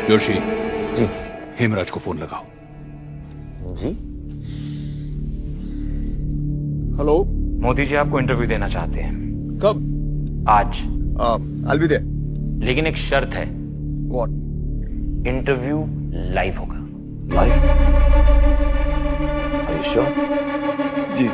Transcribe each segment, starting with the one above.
जोशी जी। हेमराज को फोन लगाओ। जी। हेलो। मोदी जी आपको इंटरव्यू देना चाहते हैं। कब? आज। I'll be there. लेकिन एक शर्त है, What? इंटरव्यू लाइव होगा। लाइव? Are you sure? जी।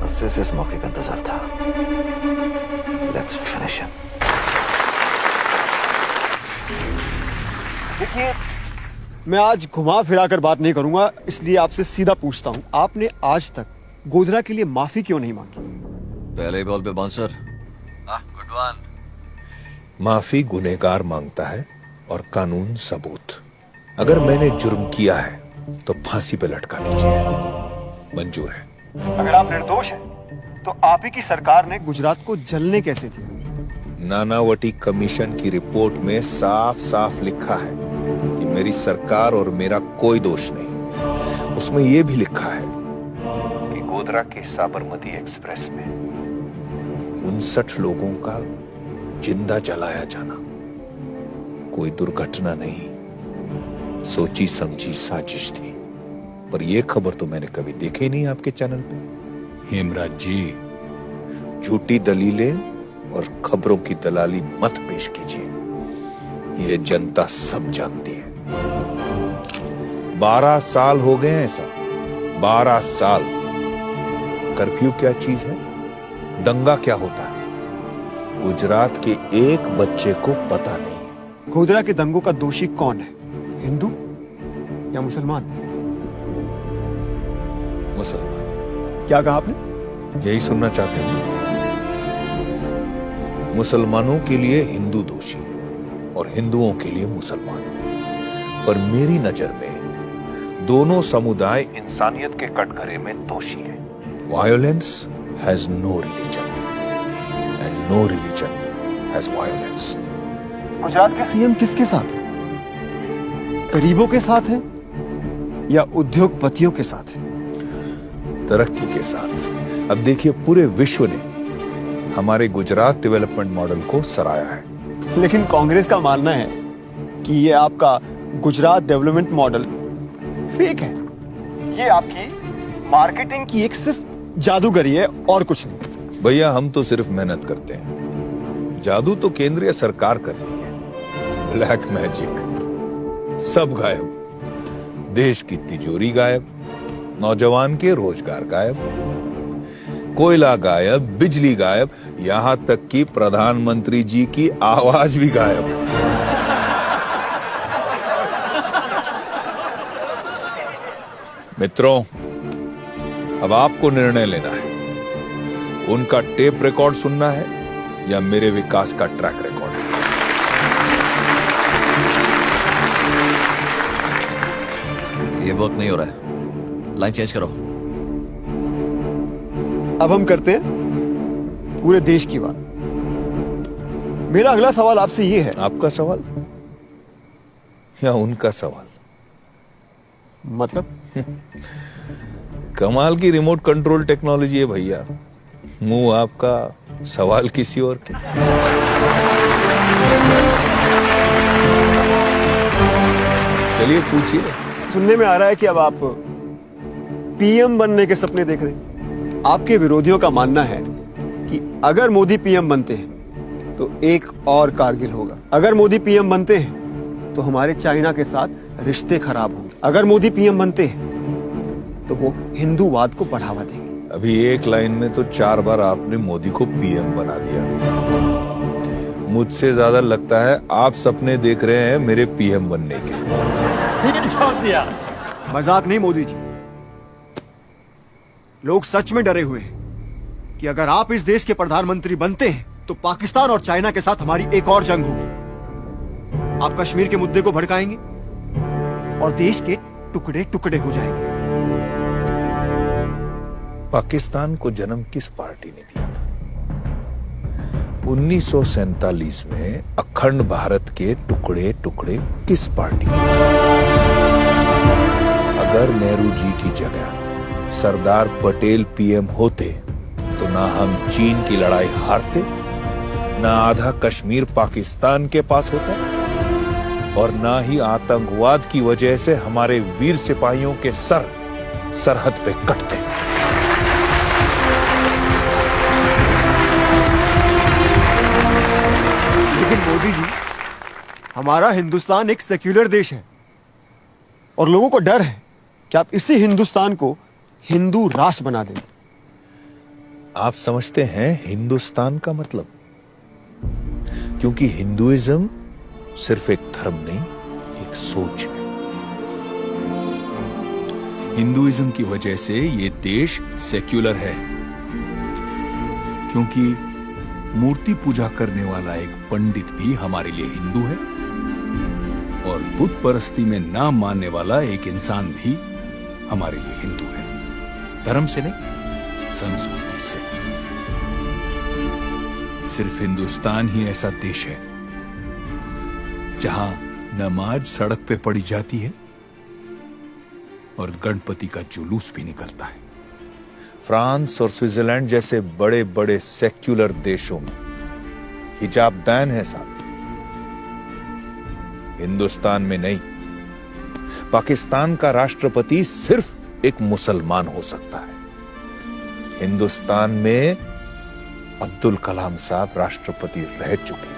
अरसे से इस मौके का इंतजार था। Let's finish him. देखिए, मैं आज घुमा फिरा कर बात नहीं करूंगा, इसलिए आपसे सीधा पूछता हूं, आपने आज तक गोधरा के लिए माफी क्यों नहीं मांगी? पहले ही बॉल पे बाउंसर। Good one. माफी गुनहगार मांगता है और कानून सबूत। अगर मैंने जुर्म किया है तो फांसी पे लटका दीजिए, मंजूर है। अगर आप निर्दोष हैं, तो आप ही की सरकार ने गुजरात को जलने कैसे दिया? नानावटी कमीशन की रिपोर्ट में साफ साफ लिखा है कि मेरी सरकार और मेरा कोई दोष नहीं। उसमें यह भी लिखा है कि गोधरा के साबरमती एक्सप्रेस में 59 लोगों का जिंदा जलाया जाना कोई दुर्घटना नहीं, सोची समझी साजिश थी। पर यह खबर तो मैंने कभी देखी नहीं आपके चैनल पे। हेमराज जी, झूठी दलीलें और खबरों की दलाली मत पेश कीजिए, यह जनता सब जानती है। 12 साल हो गए हैं ऐसा, 12 साल। कर्फ्यू क्या चीज है, दंगा क्या होता है, गुजरात के एक बच्चे को पता नहीं है। गोधरा के दंगों का दोषी कौन है, हिंदू या मुसलमान? मुसलमान। क्या कहा आपने? यही सुनना चाहते हैं? मुसलमानों के लिए हिंदू दोषी और हिंदुओं के लिए मुसलमान। पर मेरी नजर में दोनों समुदाय इंसानियत के कटघरे में दोषी हैं। Violence has no religion and no religion has violence. Gujarat के सीएम किसके साथ है? गरीबों के साथ है या उद्योगपतियों के साथ है? तरक्की के साथ। अब देखिए, पूरे विश्व ने हमारे गुजरात डेवलपमेंट मॉडल को सराहा है। लेकिन कांग्रेस का मानना है कि ये आपका गुजरात डेवलपमेंट मॉडल फेक है, ये आपकी मार्केटिंग की एक सिर्फ जादूगरी है और कुछ नहीं। भैया, हम तो सिर्फ मेहनत करते हैं, जादू तो केंद्रीय सरकार करती है। ब्लैक मैजिक सब गायब, देश की तिजोरी गायब, नौजवान के रोजगार गायब, कोयला गायब, बिजली गायब, यहां तक कि प्रधानमंत्री जी की आवाज भी गायब। मित्रों, अब आपको निर्णय लेना है, उनका टेप रिकॉर्ड सुनना है या मेरे विकास का ट्रैक रिकॉर्ड। ये वर्क नहीं हो रहा है, लाइन चेंज करो। अब हम करते हैं पूरे देश की बात। मेरा अगला सवाल आपसे ये है। आपका सवाल या उनका सवाल? मतलब? कमाल की रिमोट कंट्रोल टेक्नोलॉजी है भैया, मुंह आपका, सवाल किसी और के। चलिए पूछिए। सुनने में आ रहा है कि अब आप पीएम बनने के सपने देख रहे हैं। आपके विरोधियों का मानना है कि अगर मोदी पीएम बनते हैं तो एक और कारगिल होगा। अगर मोदी पीएम बनते हैं तो हमारे चाइना के साथ रिश्ते खराब होंगे। अगर मोदी पीएम बनते हैं तो वो हिंदूवाद को बढ़ावा देंगे। अभी एक लाइन में तो 4 बार आपने मोदी को पीएम बना दिया। मुझसे ज्यादा लगता है आप सपने देख रहे हैं मेरे पीएम बनने के। मजाक नहीं मोदी जी, लोग सच में डरे हुए हैं कि अगर आप इस देश के प्रधानमंत्री बनते हैं तो पाकिस्तान और चाइना के साथ हमारी एक और जंग होगी। आप कश्मीर के मुद्दे को भड़काएंगे और देश के टुकड़े टुकड़े हो जाएंगे। पाकिस्तान को जन्म किस पार्टी ने दिया था? 1947 में अखंड भारत के टुकड़े टुकड़े किस पार्टी ने दिया? अगर नेहरू जी की जगह सरदार पटेल पीएम होते तो ना हम चीन की लड़ाई हारते, ना आधा कश्मीर पाकिस्तान के पास होता। और ना ही आतंकवाद की वजह से हमारे वीर सिपाहियों के सर सरहद पे कटते। लेकिन मोदी जी, हमारा हिंदुस्तान एक सेक्युलर देश है और लोगों को डर है कि आप इसी हिंदुस्तान को हिंदू राष्ट्र बना देंगे। आप समझते हैं हिंदुस्तान का मतलब? क्योंकि हिंदुइज्म सिर्फ एक धर्म नहीं, एक सोच है। हिंदुइज्म की वजह से ये देश सेक्युलर है, क्योंकि मूर्ति पूजा करने वाला एक पंडित भी हमारे लिए हिंदू है और बुत परस्ती में ना मानने वाला एक इंसान भी हमारे लिए हिंदू है। धर्म से नहीं, संस्कृति से। सिर्फ हिंदुस्तान ही ऐसा देश है जहां नमाज सड़क पे पढ़ी जाती है और गणपति का जुलूस भी निकलता है। फ्रांस और स्विट्जरलैंड जैसे बड़े बड़े सेक्युलर देशों में हिजाब बैन है साहब, हिंदुस्तान में नहीं। पाकिस्तान का राष्ट्रपति सिर्फ एक मुसलमान हो सकता है। हिंदुस्तान में अब्दुल कलाम साहब राष्ट्रपति रह चुके।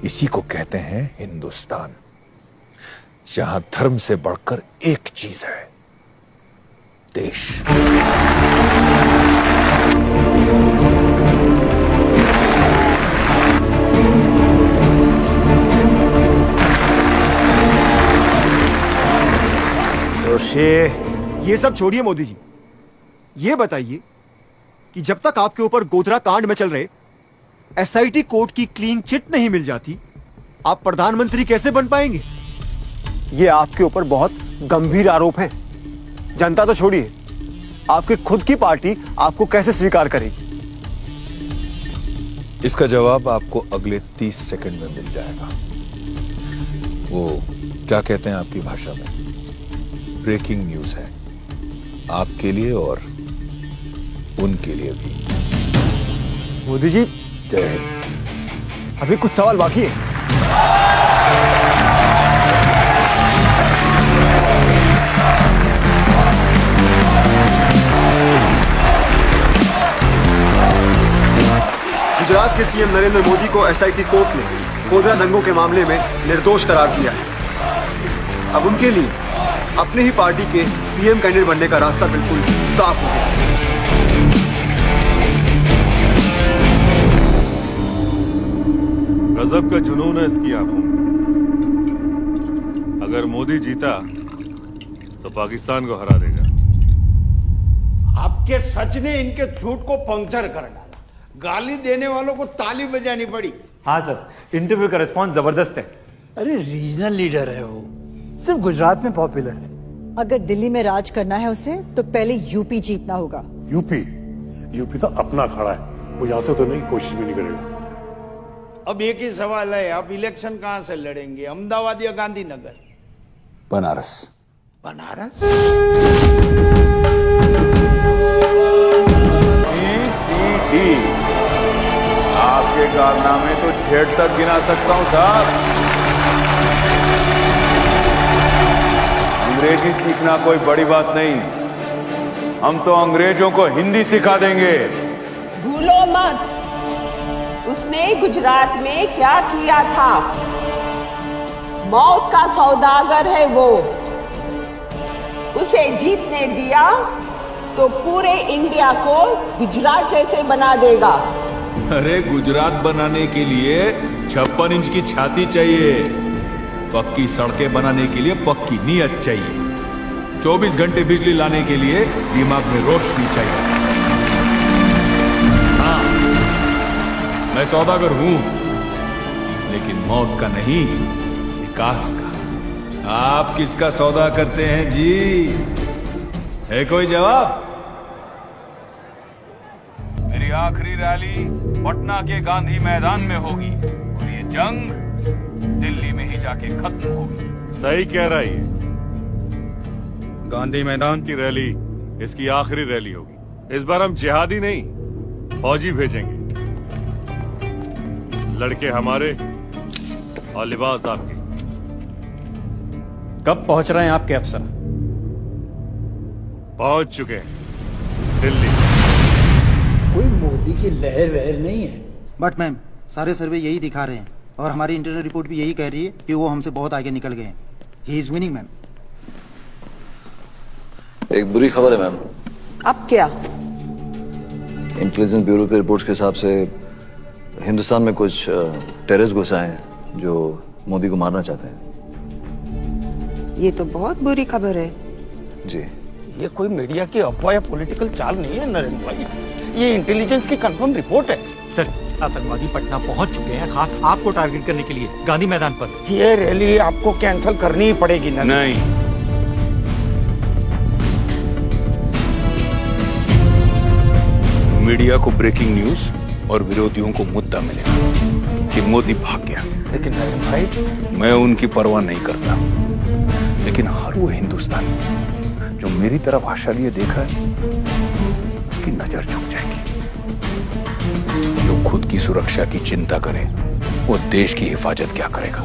इसी को कहते हैं हिंदुस्तान, जहां धर्म से बढ़कर एक चीज है, देश। ये सब छोड़िए मोदी जी, ये बताइए कि जब तक आपके ऊपर गोधरा कांड में चल रहे एसआईटी कोर्ट की क्लीन चिट नहीं मिल जाती, आप प्रधानमंत्री कैसे बन पाएंगे? ये आपके ऊपर बहुत गंभीर आरोप हैं। जनता तो छोड़िए, आपकी खुद की पार्टी आपको कैसे स्वीकार करेगी? इसका जवाब आपको अगले 30 सेकंड में मिल जाएगा। वो क्या कहते हैं आपकी भाषा में, ब्रेकिंग न्यूज है, आपके लिए और उनके लिए भी। मोदी जी, जय हिंद। अभी कुछ सवाल बाकी है। गुजरात के सीएम नरेंद्र मोदी को एसआईटी कोर्ट ने गोधरा दंगों के मामले में निर्दोष करार दिया है। अब उनके लिए अपने ही पार्टी के पीएम कैंडिडेट बनने का रास्ता बिल्कुल साफ हो गया। गजब का जुनून है इसकी आंखों में। अगर मोदी जीता तो पाकिस्तान को हरा देगा। आपके सच ने इनके झूठ को पंक्चर कर डाला। गाली देने वालों को ताली बजानी पड़ी। हाँ सर, इंटरव्यू का रिस्पांस जबरदस्त है। अरे रीजनल लीडर है वो, सिर्फ गुजरात में पॉपुलर है। अगर दिल्ली में राज करना है उसे तो पहले यूपी जीतना होगा। यूपी तो अपना खड़ा है, वो यहां से तो नहीं, कोशिश भी नहीं करेगा। अब एक ही सवाल है, आप इलेक्शन कहां से लड़ेंगे, अहमदाबाद या गांधीनगर? बनारस। बनारस? आपके कारनामे तो झेड़ तक गिना सकता हूं साहब। अंग्रेजी सीखना कोई बड़ी बात नहीं, हम तो अंग्रेजों को हिंदी सिखा देंगे। भूलो मत उसने गुजरात में क्या किया था। मौत का सौदागर है वो। उसे जीतने दिया तो पूरे इंडिया को गुजरात जैसे बना देगा। अरे गुजरात बनाने के लिए 56 इंच की छाती चाहिए, पक्की सड़कें बनाने के लिए पक्की नीयत चाहिए, 24 घंटे बिजली लाने के लिए दिमाग में रोशनी चाहिए। हाँ, मैं सौदागर हूं, लेकिन मौत का नहीं, विकास का। आप किसका सौदा करते हैं जी? है कोई जवाब? मेरी आखिरी रैली पटना के गांधी मैदान में होगी और ये जंग दिल्ली में ही जाके खत्म होगी। सही कह रहा है, गांधी मैदान की रैली इसकी आखिरी रैली होगी। इस बार हम जिहादी नहीं, फौजी भेजेंगे। लड़के हमारे, और लिबास आपकी। कब पहुंच रहे हैं आपके अफसर? पहुंच चुके हैं दिल्ली। कोई मोदी की लहर वहर नहीं है। बट मैम, सारे सर्वे यही दिखा रहे हैं और हमारी इंटरनल रिपोर्ट भी यही कह रही है कि वो हमसे बहुत आगे निकल गए हैं। He is winning ma'am. एक बुरी खबर है मैम। अब क्या? इंटेलिजेंस ब्यूरो के रिपोर्ट्स के हिसाब से हिंदुस्तान में कुछ टेररिस्ट घुस आए हैं जो मोदी को मारना चाहते हैं। ये तो बहुत बुरी खबर है। जी। ये कोई मीडिया की अफवाह या पॉलिटिकल चाल नहीं है नरेंद्र भाई, ये इंटेलिजेंस की कंफर्म रिपोर्ट है। सर, आतंकवादी पटना पहुंच चुके हैं, खास आपको टारगेट करने के लिए गांधी मैदान पर। ये रैली आपको कैंसिल करनी ही पड़ेगी ना? नहीं, मीडिया को ब्रेकिंग न्यूज और विरोधियों को मुद्दा मिलेगा कि मोदी भाग गया। लेकिन नरेंद्र भाई, मैं उनकी परवाह नहीं करता, लेकिन हर वो हिंदुस्तानी जो मेरी तरफ आशा लिए देखा है, उसकी नजर झुक जाएगी। जो खुद की सुरक्षा की चिंता करे, वो देश की हिफाजत क्या करेगा?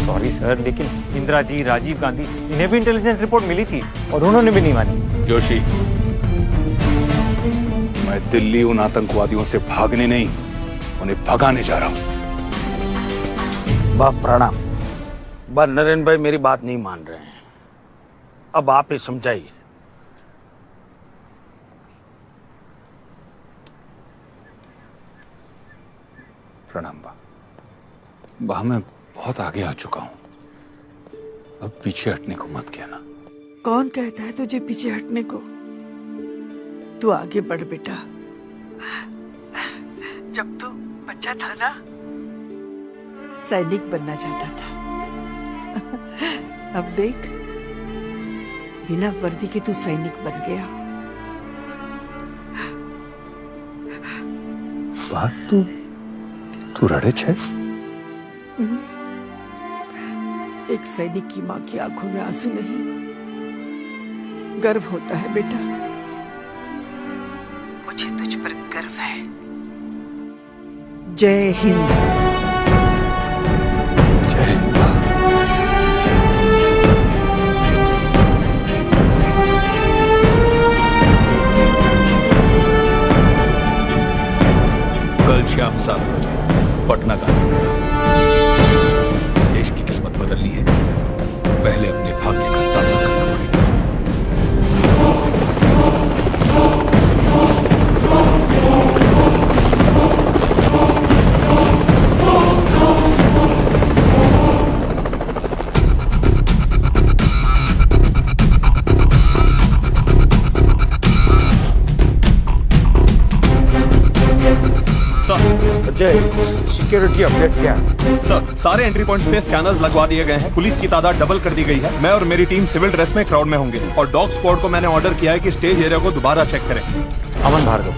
सॉरी सर, लेकिन इंदिरा जी, राजीव गांधी, इन्हें भी इंटेलिजेंस रिपोर्ट मिली थी और उन्होंने भी नहीं मानी। जोशी, मैं दिल्ली उन आतंकवादियों से भागने नहीं, उन्हें भगाने जा रहा हूं। बा प्रणाम। बा नरेंद्र भाई मेरी बात नहीं मान रहे हैं, अब आप ही समझाइए। प्रणाम बा, मैं बहुत आगे आ चुका हूं, अब पीछे हटने को मत कहना। कौन कहता है तुझे पीछे हटने को? तू आगे बढ़ बेटा। जब तू बच्चा था ना, सैनिक बनना चाहता था। अब देख, बिना वर्दी के तू सैनिक बन गया। बात तू रड़े छे? एक सैनिक की माँ की आंखों में आंसू नहीं, गर्व होता है बेटा। मुझे तुझ पर गर्व है। जय हिंद। जय हिंद। कल शाम 7 बजे पटना गांधी मैदान। इस देश की किस्मत बदलनी है, पहले अपने भाग्य का सामना करना पड़ेगा। सिक्योरिटी अपडेट क्या है? सर, सारे एंट्री पॉइंट्स पे स्कैनर्स लगवा दिए गए हैं, पुलिस की तादाद डबल कर दी गई है। मैं और मेरी टीम सिविल ड्रेस में क्राउड में होंगे और डॉग स्क्वाड को मैंने ऑर्डर किया है कि स्टेज एरिया को दोबारा चेक करें। Aman Bhargava,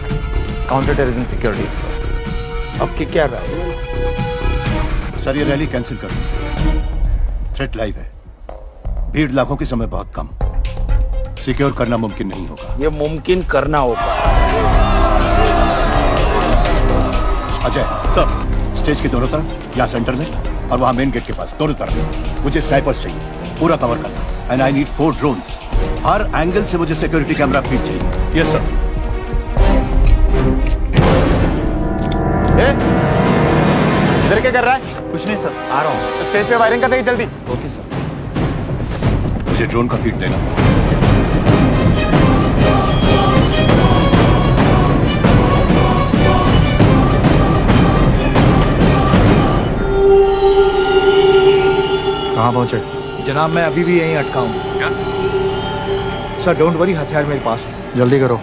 counter terrorism security expert. आपकी क्या राय है? सर, ये रैली कैंसिल कर दीजिए। थ्रेट लाइव है, भीड़ लाखों के समय बहुत कम, सिक्योर करना मुमकिन नहीं होगा। ये मुमकिन करना होगा। अजय सर, स्टेज के दोनों तरफ, यहाँ सेंटर में और वहाँ मेन गेट के पास, दोनों तरफ मुझे स्नाइपर्स चाहिए, पूरा कवर करना। And I need 4 drones. Her angle से मुझे सिक्योरिटी कैमरा फीड चाहिए। Yes sir. इधर क्या कर रहा है? कुछ नहीं सर, आ रहा हूँ। स्टेज पे वायरिंग कर देगी जल्दी। Okay sir. मुझे ड्रोन का फीड देना। कहाँ पहुंचे? जनाब, मैं अभी भी यहीं अटका हूँ। सर, डोंट वरी, हथियार मेरे पास है। जल्दी करो।